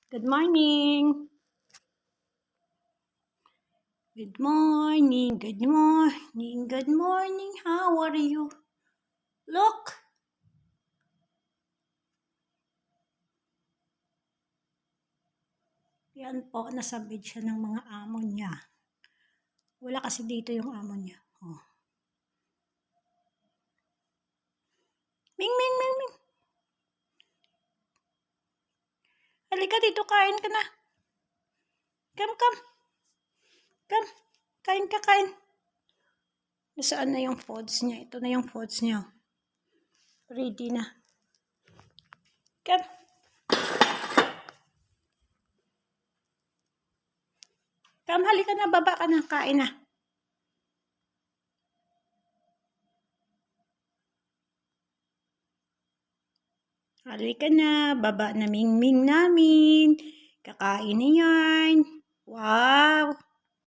Good morning. Good morning. Good morning. Good morning. How are you? Look. Yan po, nasabit siya ng mga amo niya. Wala kasi dito yung amo niya. Oh. Ming, ming, ming, ming. Halika dito, kain ka na. Come, come. Come. Kain ka, kain. Nasaan na yung foods niya? Ito na yung foods niya. Ready na. Come. Come, halika na, baba ka na, kain na. Halika na, baba na Ming-Ming namin. Kakain na yan. 1,